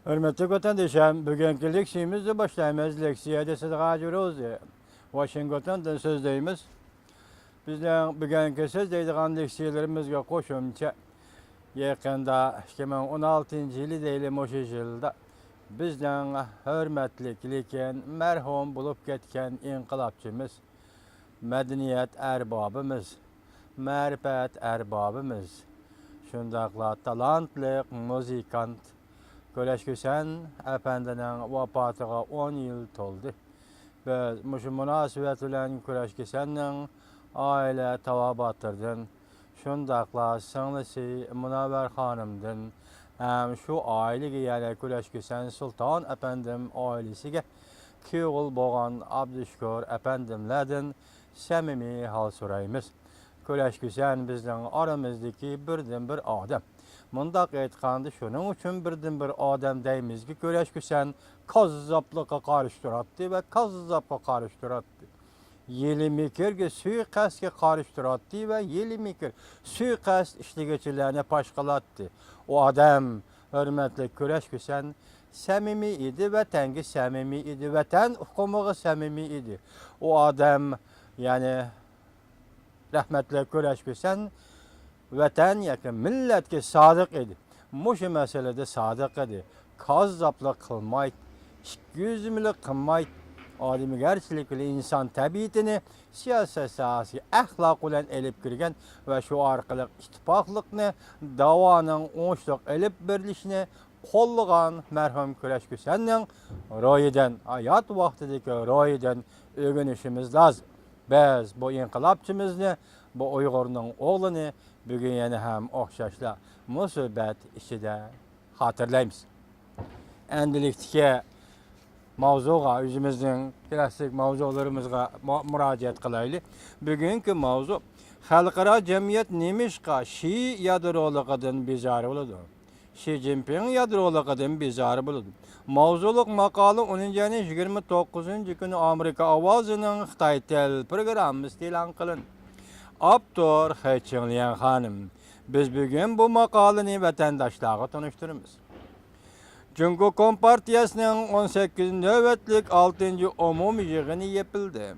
Hürmetli vatandaşım, bugünkü leksiyamızı başlayımız. Leksiyada siz gacırız. Washington'dan sözdeyimiz. Bizden bugünkü sözdeydiğin leksiyalarımızga koşumça yakında 2016 yılı deylim o yılda bizden hürmetlik lekin merhum bulup ketken inkılapçımız, medeniyet erbabımız, marifet erbabımız, şundakla talantlı muzikant Köleşküsen Efendi'nin vafatıga 10 yıl toldu. Biz muşu münasibet bilen Köleşküsen'nin aile tavabatırdan, şundakla sınlısı Münevver Hanım'dan, hem şu ailegi yani Köleşküsen Sultan Efendim ailesiga kiyul boğan Abdüşkür Efendimlerden samimi hal sorayımız. Köleşküsen bizden aramızdaki birden bir adam. Mundaq aytqanda şunun üçün birden bir adam deymiz ki, Köleşküsen kazzaplıqa qarıştıratdı ve kazzapqa qarıştıratdı. Yeli mikirge suikastga qarıştıratdı ve yeli mikir suikast işlegeçilerine paşqalattı. O adam hürmetli Köleşküsen samimi idi, vatangi samimi idi, vatan hukumuğa samimi idi. O adam yani rahmetli Köleşküsen vatan yakın milletke sadık idi. Muşu meselede sadık idi. Kazzaplık kılmaydı, yüzümlük kılmaydı. Ademi gerçeklikli insan tabiatini siyaset sahası ahlak olan elip girgen ve şu arkalık ittifaklıkını davanın oğuşluk elip birleşini kolluğan merhum Köleşküsen'nin royiden, hayat vaktideki royiden öğrenişimiz lazım. Biz bu inkılapçımızını, bu Uygur'un oğlunu bugün yine hem okşaşla musibet işide hatırlayımız. Endilikteki mavzuğa, özümüzün klasik mavzularımızga müracaat kılaylı. Bugünkü mavzu, halkara cemiyet nemişka Şii yadroluğundan bizarı buludu. Xi Jinping yadroluğundan bizarı buludu. Mavzuluk makalı 10. 29. günü Amerika Avazı'nın Xitay Tel programı ilan kılın. Abdur Xeçinliyan Hanım, biz bugün bu makalını vatandaşlarına tanıştırırız. Cumhuriyet Kompartiyası'nın 18 nöbetlik 6. umum yığını yapıldı.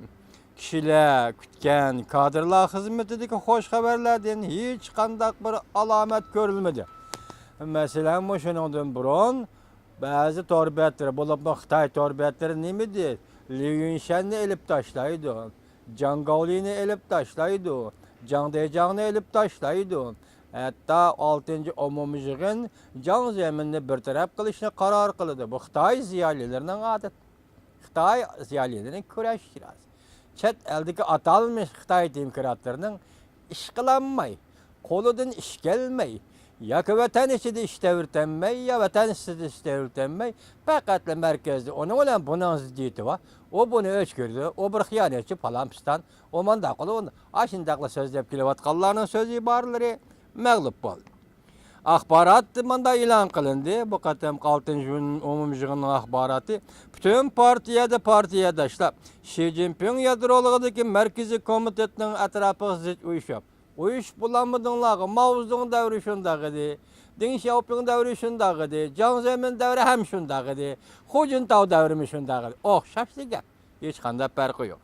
Kişiler kütken kadrlar hizmetindeki hoş haberlerden hiç kandak bir alamet görülmedi. Mesela bu şunun burun bazı torbetleri, bulup Xitay torbetleri nemedi? Liu Yinshen'ni elip taşlaydı. Zhang Gaoli'ni elip taşlaydı. Zhang Dejiang'ni elip taşlaydı. Hatta 6. umum yığın Zhang Zemin'ni bir taraf kılışını karar kıldı. Bu Xitay ziyalilerinin adet. Xitay ziyalilerinin kuraş kiraz. Çet eldeki atalmış Xitay demokratlarının işkilanmay, koludan iş gelmey, ya ki vatan içinde iştevirtenmey, ya vatan içinde iştevirtenmey, fakat merkezde onun olan bunun ziddiyeti var. O bunu öçkürdü, o bir hıyanetçi falan pistan, o mandaklı onu. Aşındaklı sözlep kilovatkallarının sözü ibarları məğlup oldu. Akbarat manda ilan kılındı. Bu katem 6. umum yığının akbaratı. Bütün partiyadaşlar Xi Jinping yadroluğundaki merkezi komitetinin etrafı zıt uyuşup. Uyuş bulanmadığınlağı Mao'nun devri şundağıdı. Deng Xiaoping devri şundağıdı. Jiang Zemin devri hem şundağıdı. Hu Jintao devri şundağıdı. Oh şaştı gel. Hiç kanda farkı yok.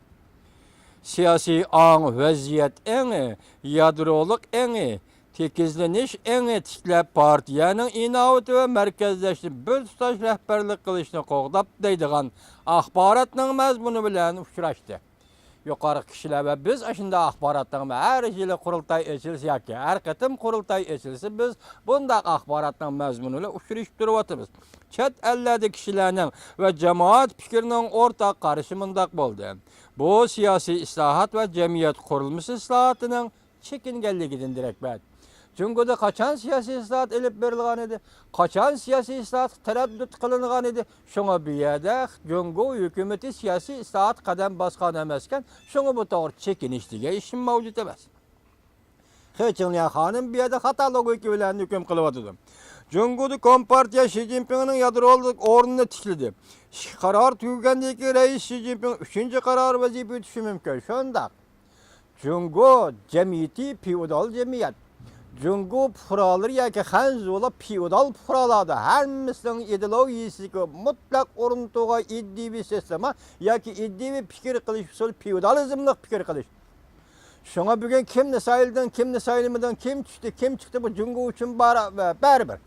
Siyasi an vaziyet eni, yadroluk eni, tekizleniş eni tiklep partiyanın inavıtı ve merkezleşti bir tutaş rehberlik kılışını qoğdap deydiğen akbaratının məzmunu bilen uçuraştı. Yukarı kişiler ve biz aşında akbaratın her yılı kurultay eçilisi yaki, her kıtım kurultay eçilisi biz bunda akbaratın məzmunuyla uçuruşup duruvatımız. Çet ellerde kişilerinin ve cemaat fikrinin ortak karışımındak oldu. Bu siyasi islahat ve cemiyet kurulmuş islahatının çekingenliğinden direkt bəydi. Cumhuriyet'de kaçan siyasi islahat elip verilgan idi, kaçan siyasi islahat tereddüt kılıngan idi. Şuna bir yerde Cumhuriyet hükümeti siyasi islahat kadem baskan emesken, şuna bu doğru çekinişliğe işin mevcut emez. Xeçinliyan Hanım bir yerde hatalı hükümlerini hüküm kılıvatıdı. Cumhuriyet Kompartiya Xi Jinping'in yadroluk ornunu tikledi. Karar tüygendeki reis Xi Jinping 3. karar vazife düşü mümkün. Şunda Cumhuriyet cemiyeti feodal cemiyet. Cungu puraları yoki hanzola feodal puralarda hammasının ideologiyasiga mutlaq o'rintuga iddiy sistema yoki iddiy fikr qilish usul feodalizmlik fikr qilish. Şuna bugün kimni sayıldan, kimni sayılmadan, kim çıktı bu Cungu üçün bərabər.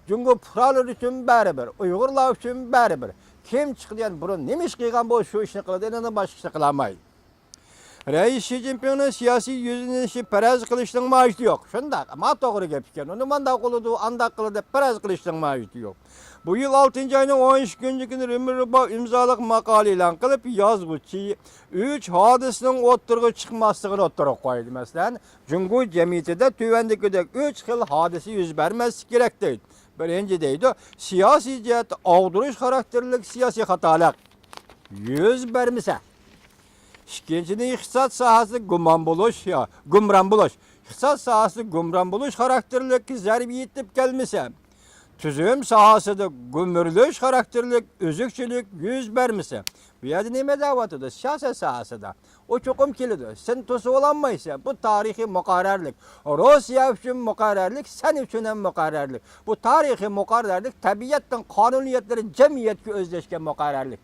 Cungu puralar üçün bərabər, Uygurlar üçün bərabər. Kim çıktı yani bunu nemiş qıyğan bu şu işini qıldı, enini başqası qılamaydı. Reis Xi Jinping'in siyasi yüzünün işi perez kılıçtın maaşı yok. Şunda ama doğru gepken onu manda kılıdı, anda kılıdı perez kılıçtın maaşı yok. Bu yıl 6. ayının 13 günlükünü Rümbürba imzalık makale ilan kılıp yazgıçı 3 hadisinin oturgu çıkmasını oturup koydu. Mesela Cungu cemiyeti de tüvendikidek 3 yıl hadisi yüz vermesi gerek değil. Birinci deydi, siyasi cihet ağduruş karakterlik siyasi hatalık yüz vermese. İkincinin iqtisad sahası gumran buluş. İqtisad sahası gumran buluş karakterlik zərbi yetip gelmese. Tüzüm sahası da gümürlüş karakterlik üzükçülük yüz vermese. Bu yerde neyme davatıdır? Siyaset sahası da. O çokum kilidir. Sen tusu olanmaysa bu tarihi mukarrerlik. Rusya için mukarrerlik, sen için hem mukarrerlik. Bu tarihi mukarrerlik tabiattan kanuniyetleri cemiyetki özleşken mukarrerlik.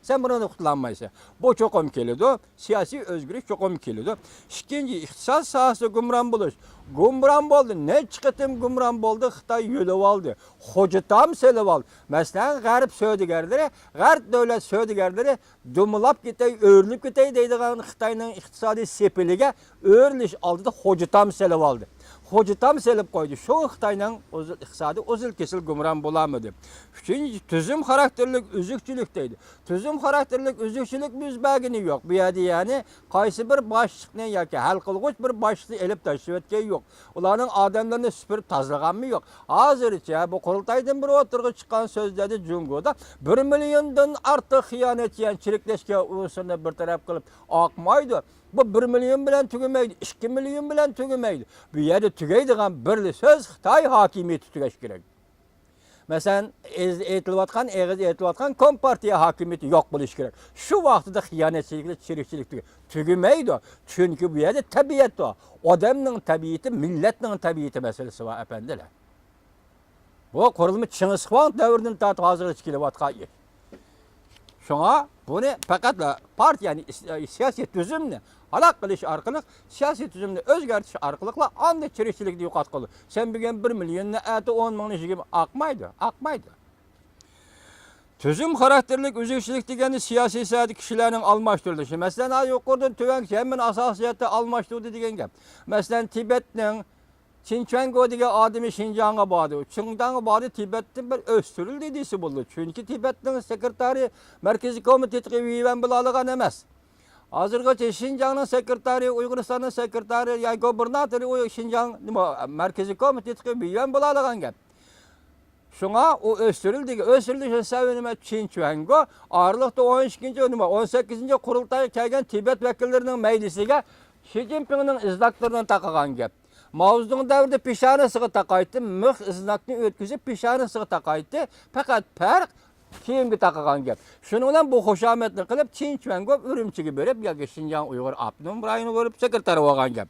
Sen bunu kutlanmaysa. Bu çok kilidir. Siyasi özgürlük çok kilidir. İkinci, iktisat sahası gümran buluş. Gümran oldu. Ne çıkıtım gümran oldu? Xitay yölü aldı. Hocutam selib aldı. Mesela Garip söyledigerleri, Garip devlet söyledigerleri dumulap gitey, örülüp gitey deydiğen Xitay'nın iktisadi sepilige örülüş aldı da hocutam selib aldı. Hocutam selip koydu. Şu Xitay'nın iqtisadi özül kesil gümran bulamadı. Üçüncü, tüzüm karakterlik üzükçülük deydi. Tüzüm karakterlik üzükçülük müzbagini yok. Bu yerde yani qaysı bir başlıkla yoki hal qilg'uch bir başlığı elip taşıvetken yok. Ularning adamlarını süpürüp tazlagan mı yok. Hazırca bu qurultaydan bir oturgu çıkan sözlerde Cungu'da 1 milyondan artıq xiyanetçi yani çirikleşke usulunu bir taraf kılıp akmaydı. Bu 1 milyon bilen tügümeydi, 2 milyon bilen tügümeydi. Bu yerde tügeydiğen birli söz Xitay hakimiyeti tügeş gerek. Mesela eğitilatkan Kompartiya hakimiyeti yok buluş gerek. Şu vaxtıda xiyanetçilikle çirikçilik tügümeydi. Çünkü bu yerde tabiat o. Adamın tabiatı, milletinin tabiatı meselesi var efendiler. Bu kurulmuş Çıngiz Xan devrinin tatı hazır çıkılıvatkan yer. Şuna bunu fakat partiyanın siyaset tüzümünü halak kılış arkalık, siyaset tüzümünü özgertiş arkalıkla anda çirikçilik diye katkılı. Sen bugün 1 milyonuna eti 10 milyon gibi akmaydı. Tüzüm karakterlik üzükçülük degeni siyasi siyasi kişilerin almıştırılışı. Mesela yukarıdan tüvenki hemen asasiyette almıştırdı degen gap. Mesela Tibet'nin Çinçengo degen adımı Şinjan'a bağlı. Şinjan'a bağlı Tibet'ten bir östürül dediysi buldu. Çünkü Tibet'nin sekreteri Merkezi Komiteti üyeven bilalıgan emas. Hazırgacha Şinjan'ın sekreteri, Uyguristan'ın sekreteri, yani gubernatörü o Şinjan Merkezi Komiteti üyeven bilalıgan gap. Şuna o östürüldüğü sevинime Çinçengo ağırlıkta 12. 18. kurultaya kelgen Tibet vekillerinin meclisine Xi Jinping'in iznaklarından takıgan gap. Mavzudun devrde pişanısığı takaydı, müx iznakını ötküzüp pişanısığı takaydı. Fakat fark kiyimgi takıgan gap. Şununla bu hoşametini kılıp Çinçengo Ürümçi'yi bölüp ya Şinjan Uygur Abdunum rayını görüp sekreteri olgan gap.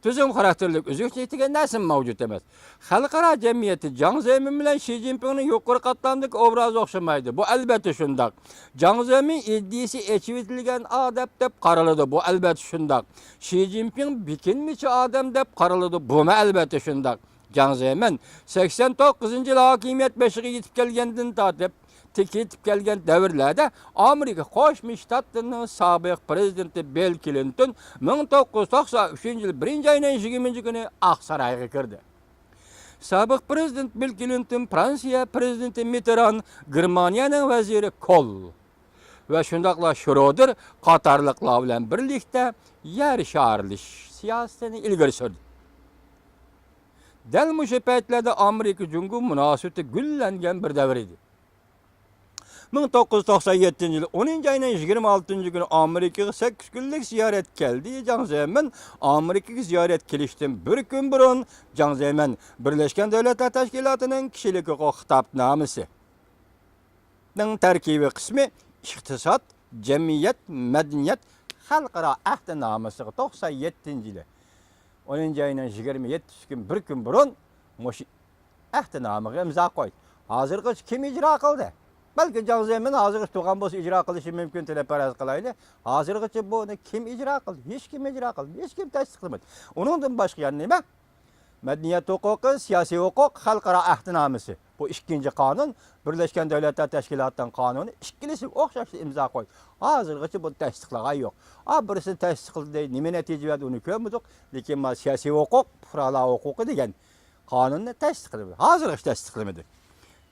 Tüzüm karakterlik üzükçülükte näsin mavcut emas. Halkara cemiyeti Jiang Zemin bilen Xi Jinping'in yukarı katlamdaki obrazı okşamaydı. Bu elbette şundak. Jiang Zemin iddisi eçivitilgen adep dep qarılıdı. Bu elbette şundak. Xi Jinping bikinmiçi adam dep qarılıdı. Bu elbette şundak. Jiang Zemin 89. yıl hakimiyet beşiği yetip gelgendin tatip. Yetip gelgen devirlerde Amerika Qo'shma Shtatlarning sobiq prezidenti Bill Clinton 1993 yıl 1 ayının 20 günü Aqsarayga kirdi. Sobiq prezident Bill Clinton, Fransiya prezidenti Mitterrand, Germaniyaning vaziri Kohl ve şundaqla Schröder qatarlıqlar bilan birlikte yer şarilish siyasetini ilgari surdi. Dal mushu paytlarda Amerika Jungu munosabati gullangan bir davr edi. 1997 yılı 10. ayının 26. günü Amerika'ya 8 günlük ziyaret geldi. Jiang Zemin Amerika'ya ziyaret kelişten bir gün burun Jiang Zemin Birleşken Devletler Teşkilatı'nın kişilik hukuk hitapnamesi. Terkibi kısmı iktisat, cemiyet, medeniyet, halkara ahdnamesi 97. yılı. 10 ayının 27 gün bir gün burun moşi ehtinamıga imza koydu. Hazırgıç kim icra kıldı? Belki Can Zemin hazırgıç tuğan bolsa icra kılışı mümkün teleparaz kılaydı. Hazırgıç bunu kim icra kıldı? Hiç kim icra kıldı? Hiç kim tasdiqlamadı. Onundan başka yani nima? Medeniyet hukuku, siyasi hukuk, halkara ehtinamısı. Bu ikinci kanun, Birleşken Devletler Teşkilatı'ndan kanunu, ikilisi okşaşlı imza koydu. Hazırgıç bu tasdiqlagan yok. Birisi tasdiqladı deydi, nime netice verdi onu görmedik. Lekin siyasi hukuk, fuqarolar hukuku degan kanunu tasdiqlamadı. Hazırgıç tasdiqlamadı.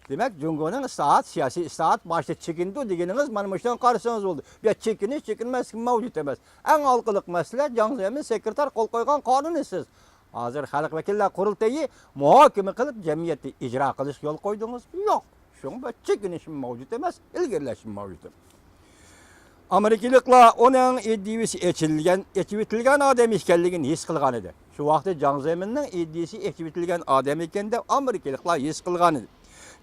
Demek Cumhur'un siyasi islahat başta çekindi degeniniz mana şundan qarsanız oldu. Ya çekiniş çekinmez mevcut emas. En halkılık mesele Can Zemin sekreter kol koygan kanun siz. Hazır Halk Vekiller Kurultayı muhakeme kılıp cemiyeti icra kılış yol koydunuz. Yok. Şun bu çekinişim mevcut emas, ilgirleşim mevcut. Amerikalıklar onun iddiası eçivitilgen adam işkelligini his kılgan idi. Şu vaqtda Can Zemin'nin iddiası eçivitilgen adam ekende Amerikalıklar his kılgan idi.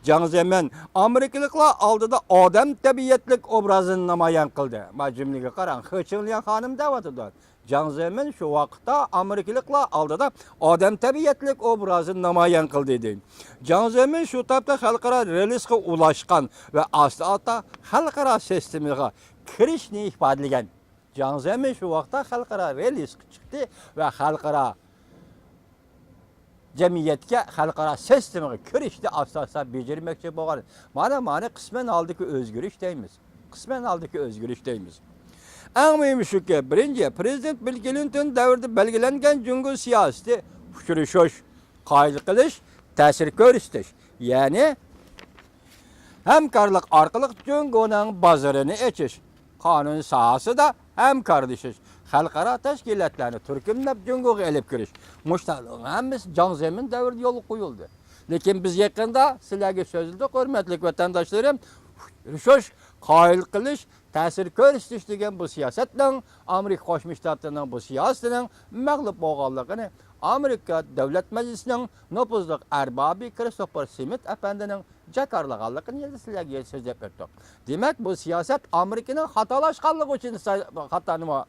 Can Zemin Amerikalıklar aldıda adam tabiiyetlik obrazını namayan kıldı. Ma cümlege qaran, Hıçınlayan hanım davatıdır. Can Zemin şu vaqtda Amerikalıklar aldıda adam tabiiyetlik obrazını namayan kıldı dedi. Can Zemin şu tapda halkara realisga ulaşkan ve aslı halkara sistemiga kirishni ifadalagan. Can Zemin şu vaqtda halkara realisk chiqdi ve halkara cemiyetke halkara sistemiga kirishni asosda becermoqchi bo'lgan. Mana qismen aldık özgürlük deymiz. Qismen aldık özgürlük deymiz. En mühimi şu ki, birinci, Prezident Bill Clinton davrida belgilengen Cumhur siyaseti uçuruşuş, qayil qilish, ta'sir ko'rsatish. Yani hamkorlik orqali Cumhurning bozorini echish, qonun sohasida hamkorlashish, xalqaro tashkilotlarni turkumlab Cumhurga elib kirish. Mushtalar hammasi Can Zemin davrida yo'l qo'yildi. Lekin biz yaqinda sizlarga so'zildik, hurmatli vatandoshlarım, uçuruş, qayil qilish, ta'sir ko'rsatish degan bu siyosatning Amerika Qo'shma Shtatlarining bu siyosatining mag'lub bo'lganligini Amerika Davlat Majlisining nopuzli arbobi Christopher Smith apandining jakarlaganligini endi sizlarga so'zlab o'tdik. Demak, bu siyosat Amerikaning xatolashganligi uchun xato nima